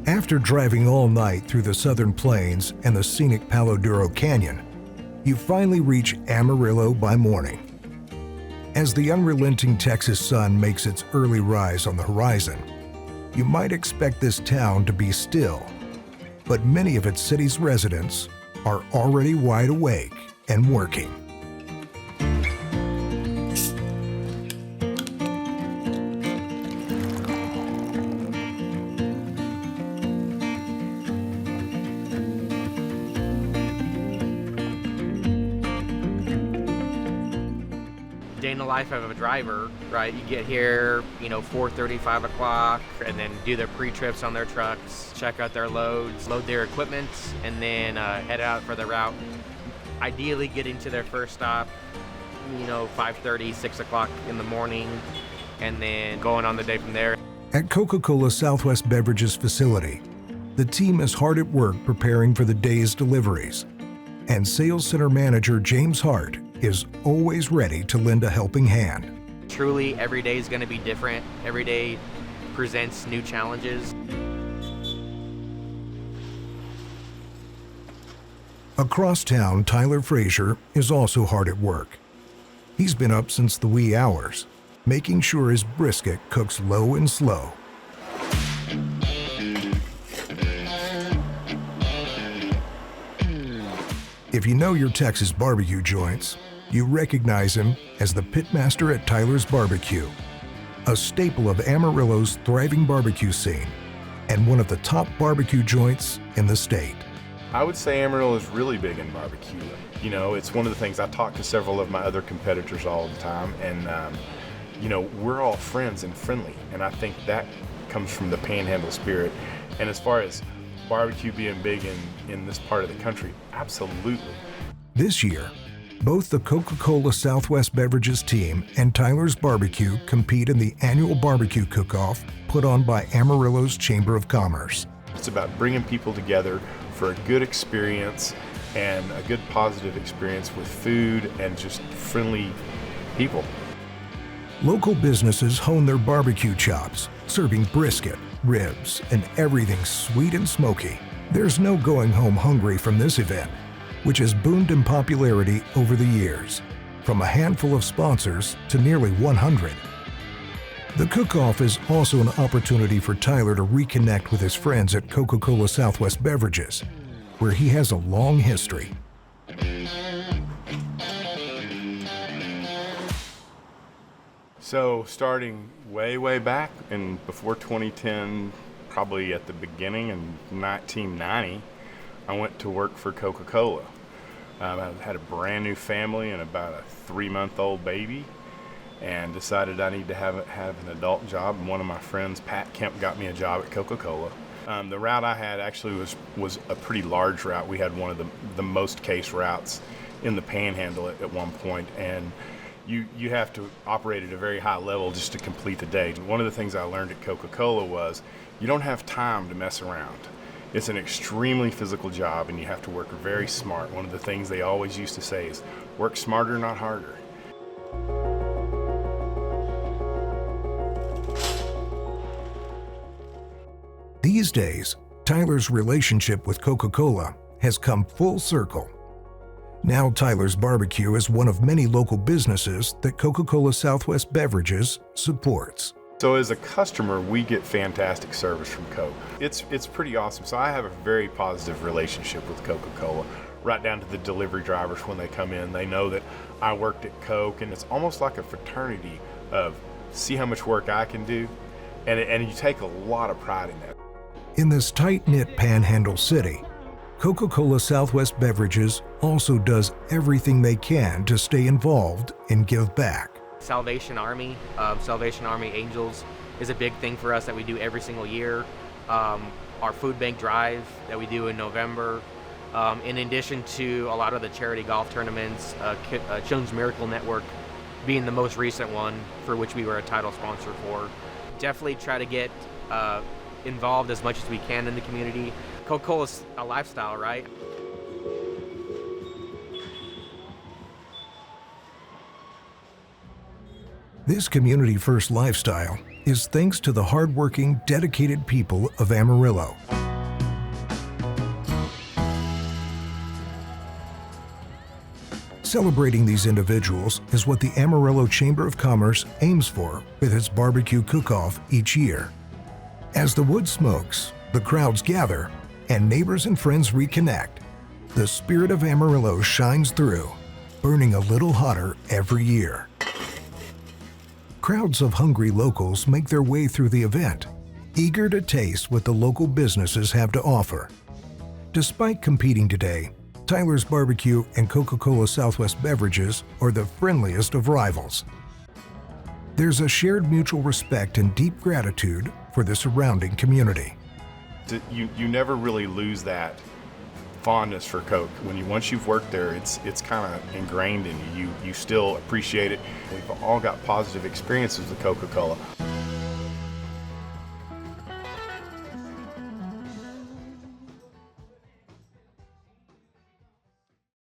After driving all night through the southern plains and the scenic Palo Duro Canyon, you finally reach Amarillo by morning. As the unrelenting Texas sun makes its early rise on the horizon, you might expect this town to be still, but many of its city's residents are already wide awake and working. Day in the life of a driver, right? You get here, 4:30, 5 o'clock, and then do their pre-trips on their trucks, check out their loads, load their equipment, and then head out for the route. Ideally getting to their first stop, 5:30, 6 o'clock in the morning, and then going on the day from there. At Coca-Cola Southwest Beverages facility, the team is hard at work preparing for the day's deliveries, and Sales Center Manager James Hart is always ready to lend a helping hand. Truly, every day is going to be different. Every day presents new challenges. Across town, Tyler Frazier is also hard at work. He's been up since the wee hours, making sure his brisket cooks low and slow. If you know your Texas barbecue joints, you recognize him as the pitmaster at Tyler's Barbecue, a staple of Amarillo's thriving barbecue scene and one of the top barbecue joints in the state. I would say Amarillo is really big in barbecue. It's one of the things I talk to several of my other competitors all the time, and we're all friends and friendly, and I think that comes from the Panhandle spirit. And as far as barbecue being big in this part of the country, absolutely. This year, both the Coca-Cola Southwest Beverages team and Tyler's Barbecue compete in the annual barbecue cook-off put on by Amarillo's Chamber of Commerce. It's about bringing people together for a good experience and a good positive experience with food and just friendly people. Local businesses hone their barbecue chops, serving brisket, ribs, and everything sweet and smoky. There's no going home hungry from this event, which has boomed in popularity over the years, from a handful of sponsors to nearly 100. The cook-off is also an opportunity for Tyler to reconnect with his friends at Coca-Cola Southwest Beverages, where he has a long history. So starting way back and before 2010, probably at the beginning in 1990, I went to work for Coca-Cola. I had a brand new family and about a 3-month-old baby, and decided I need to have an adult job. And one of my friends, Pat Kemp, got me a job at Coca-Cola. The route I had actually was a pretty large route. We had one of the most case routes in the Panhandle at one point, and you have to operate at a very high level just to complete the day. One of the things I learned at Coca-Cola was you don't have time to mess around. It's an extremely physical job, and you have to work very smart. One of the things they always used to say is, work smarter, not harder. These days, Tyler's relationship with Coca-Cola has come full circle. Now Tyler's Barbecue is one of many local businesses that Coca-Cola Southwest Beverages supports. So as a customer, we get fantastic service from Coke. It's pretty awesome. So I have a very positive relationship with Coca-Cola, right down to the delivery drivers when they come in. They know that I worked at Coke, and it's almost like a fraternity of see how much work I can do, and you take a lot of pride in that. In this tight-knit Panhandle city, Coca-Cola Southwest Beverages also does everything they can to stay involved and give back. Salvation Army Angels is a big thing for us that we do every single year. Our food bank drive that we do in November. In addition to a lot of the charity golf tournaments, Children's Miracle Network being the most recent one for which we were a title sponsor for. Definitely try to get involved as much as we can in the community. Coca-Cola's a lifestyle, right? This community-first lifestyle is thanks to the hardworking, dedicated people of Amarillo. Celebrating these individuals is what the Amarillo Chamber of Commerce aims for with its barbecue cook-off each year. As the wood smokes, the crowds gather, and neighbors and friends reconnect, the spirit of Amarillo shines through, burning a little hotter every year. Crowds of hungry locals make their way through the event, eager to taste what the local businesses have to offer. Despite competing today, Tyler's Barbecue and Coca-Cola Southwest Beverages are the friendliest of rivals. There's a shared mutual respect and deep gratitude for the surrounding community. You never really lose that fondness for Coke. Once you've worked there, it's kind of ingrained in you. You still appreciate it. We've all got positive experiences with Coca-Cola.